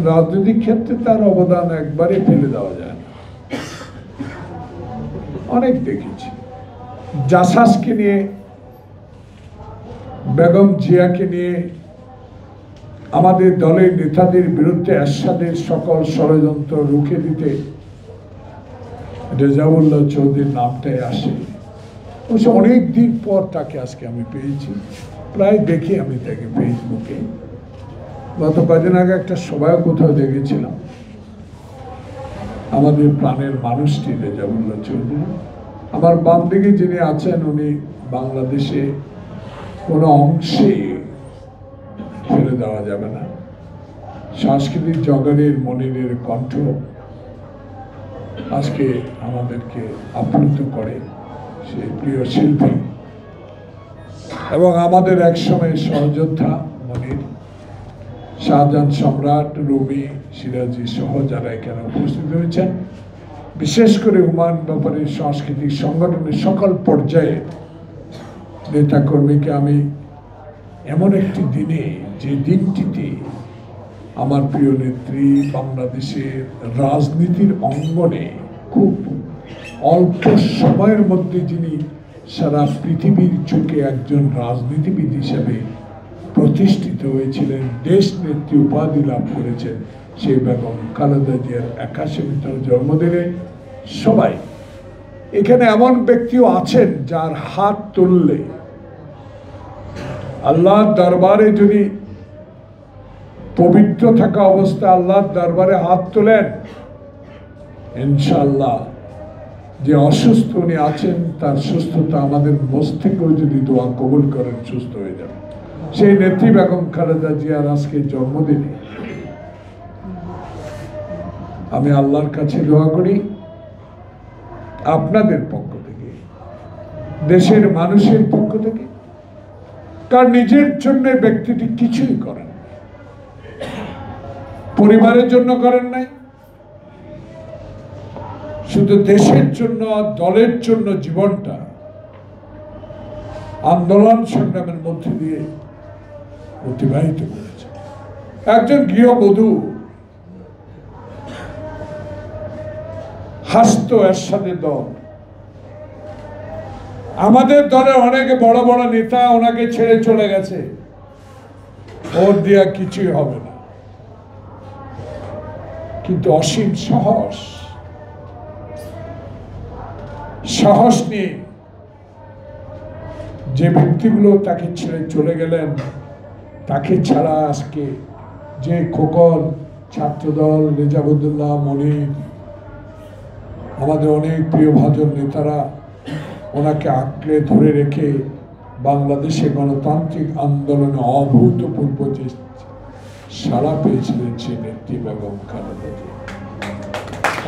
রাজনৈতিক ক্ষেত্রে তার অবদান একবারে ফেলে দেওয়া যায় না। অনেক দেখেছি, জাসাসকে নিয়ে, বেগম জিয়াকে নিয়ে, আমাদের দলের নেতাদের বিরুদ্ধে এরশাদের সকল ষড়যন্ত্র রুখে দিতে রেজাউল্লাহ চৌধুরীর নামটাই আসে। অবশ্য অনেক দিন পর তাকে আজকে আমি পেয়েছি, প্রায় দেখি আমি তাকে ফেসবুকে। গত কদিন আগে একটা সভায় কোথাও দেখেছিলাম। আমাদের প্রাণের মানুষটি রেজাউল্লাহ চৌধুরী। আমার বাম দিকে যিনি আছেন, উনি বাংলাদেশে কোনো অংশে ফেলে দেওয়া যাবে না। সাংস্কৃতিক জগতের মনিরের কণ্ঠ আজকে আমাদেরকে আপ্লুত করে, সে প্রিয় শিল্পী এবং আমাদের একসময় সহযোদ্ধা মনির, শাহজাহান সম্রাট, রুমি, সিরাজি সহ যারা এখানে উপস্থিত হয়েছেন, বিশেষ করে হুমায়ুন ব্যাপারীর সাংস্কৃতিক সংগঠনের সকল পর্যায়ে নেতাকর্মীকে আমি এমন একটি দিনে, যে দিনটিতে আমার প্রিয় নেত্রী বাংলাদেশের রাজনীতির অঙ্গনে খুব অল্প সময়ের মধ্যে যিনি সারা পৃথিবীর চোখে একজন রাজনীতিবিদ হিসেবে প্রতিষ্ঠিত হয়েছিলেন, দেশ নেত্রী উপাধি লাভ করেছেন, সেই বেগম খালেদা জিয়ার 81তম জন্মদিনে সবাই এখানে এমন ব্যক্তিও আছেন যার হাত তুললে আল্লাহর দরবারে, যদি পবিত্র থাকা অবস্থা আল্লাহর দরবারে হাত তোলেন, ইনশাআল্লাহ যে অসুস্থ উনি আছেন তার সুস্থতা আমাদের মস্তিষ্কেও যদি দোয়া কবুল করেন সুস্থ হয়ে যাবে। সেই নেত্রী বেগম খালেদা জিয়ার আজকে জন্মদিনে আমি আল্লাহর কাছে দোয়া করি, আপনাদের পক্ষ থেকে, দেশের মানুষের পক্ষ থেকে, কার নিজের জন্য ব্যক্তিটি কিছুই করেন, পরিবারের জন্য করেন নাই, শুধু দেশের জন্য, দলের জন্য জীবনটা আন্দোলন সংগ্রামের মধ্যে দিয়ে অতিবাহিত করেছে। একজন গৃহবধূ হাসত এরশাদের দল, আমাদের দলের অনেক বড় বড় নেতা ওনাকে ছেড়ে চলে গেছে, ওর দেয়া কিছুই হবে না, কিন্তু অসীম সাহস নিয়ে যে ব্যক্তিগুলো তাকে ছেড়ে চলে গেলেন, তাকে ছাড়া আজকে যে খোকন, ছাত্রদল, রেজাউদ্দৌলা, মনির, আমাদের অনেক প্রিয় ভাজন নেতারা ওনাকে আঁকড়ে ধরে রেখে বাংলাদেশে গণতান্ত্রিক আন্দোলনে অভূতপূর্ব যে সাড়া পেয়েছিলেন সেই নেত্রী বেগম খালেদা জিয়া।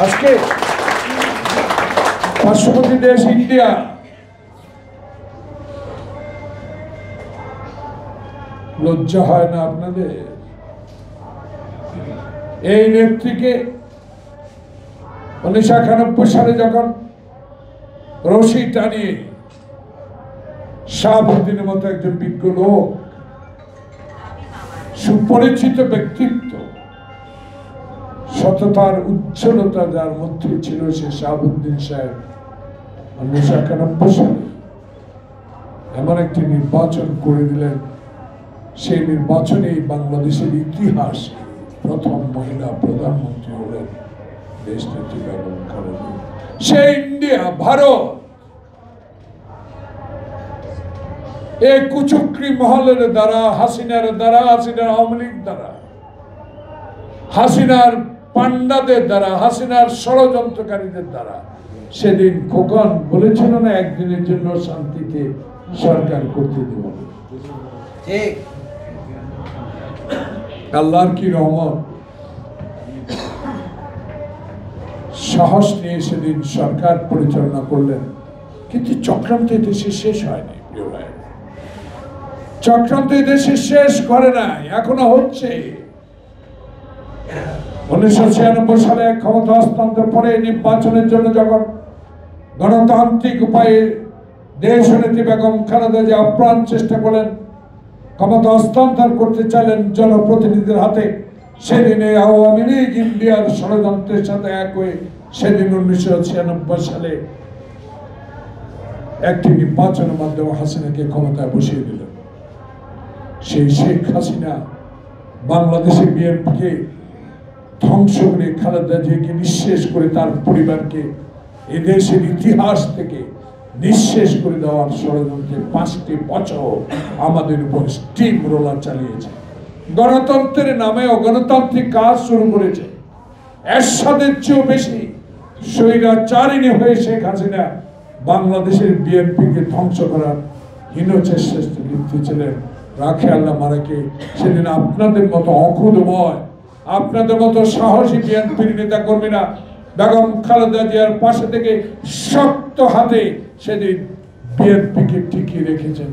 আজকে পার্শ্ববর্তী দেশ ইন্ডিয়া লজ্জা হয় না আপনাদের? এই নেত্রীকে 1991 সালে যখন রশি টানিয়ে শাহাবুদ্দিনের মতো একজন বিজ্ঞ লোক, সুপরিচিত ব্যক্তিত্ব, সততার উজ্জ্বলতা যার মধ্যে ছিল, সে শাহাবুদ্দিন সাহেব 1991 সালে এমন একটি নির্বাচন করে দিলেন, সেই নির্বাচনে বাংলাদেশের ইতিহাস প্রথম মহিলা প্রধানমন্ত্রী হলেন দেশ নেত্রী বেগম খালেদা। সে ইন্ডিয়া, ভারত, এই কুচক্রী মহলের দ্বারা, হাসিনার দ্বারা, হাসিনার আওয়ামী লীগ দ্বারা, হাসিনার পান্ডাদের দ্বারা, হাসিনার ষড়যন্ত্রকারীদের দ্বারা সেদিন খোকন বলেছিল না, একদিনের জন্য শান্তিতে সরকার করতে দেব। ঠিক, আল্লাহর কি রহমত, সাহস নিয়ে সেদিন সরকার পরিচালনা করলেন। কিন্তু চক্রান্ত দেশে শেষ হয়নি, প্রিয় ভাই, চক্রান্ত দেশে শেষ করে নাই, এখনো হচ্ছে। 1996 সালে ক্ষমতা হস্তান্তর পরে নির্বাচনের জন্য যখন গণতান্ত্রিক উপায়ে দেশ নেত্রী বেগম খালেদা জিয়া আপ্রাণ চেষ্টা করলেন, ক্ষমতা হস্তান্তর করতে চাইলেন জনপ্রতিনিধিদের হাতে, সেদিন এই আওয়ামী লীগ ইন্ডিয়ার ষড়যন্ত্রের সাথে এক হয়ে সেদিন 1996 সালে একটি নির্বাচনের মাধ্যমে হাসিনাকে ক্ষমতায় বসিয়ে দিল। সেই শেখ হাসিনা বাংলাদেশের বিএনপিকে ধ্বংস করে খালেদা জিয়াকে নিঃশেষ করে তার পরিবারকে এদেশের ইতিহাস থেকে নিঃশেষ করে দেওয়ার ষড়যন্ত্রে 5টি বছর আমাদের উপর স্টিম রোলার চালিয়েছে। গণতন্ত্রের নামে অগণতান্ত্রিক কাজ শুরু করেছে। এরশাদের চেয়েও বেশি স্বৈরাচারিণী হয়ে শেখ হাসিনা বাংলাদেশের বিএনপিকে ধ্বংস করার হীন চেষ্টা লিপ্ত ছিলেন। রাখে আল্লাহ মারাকে সেদিন আপনাদের মতো অকুতভয়, আপনাদের মতো সাহসী বিএনপির নেতা কর্মীরা বেগম খালেদা জিয়ার পাশে থেকে শক্ত হাতে সেদিন বিএনপিকে টিকিয়ে রেখেছেন।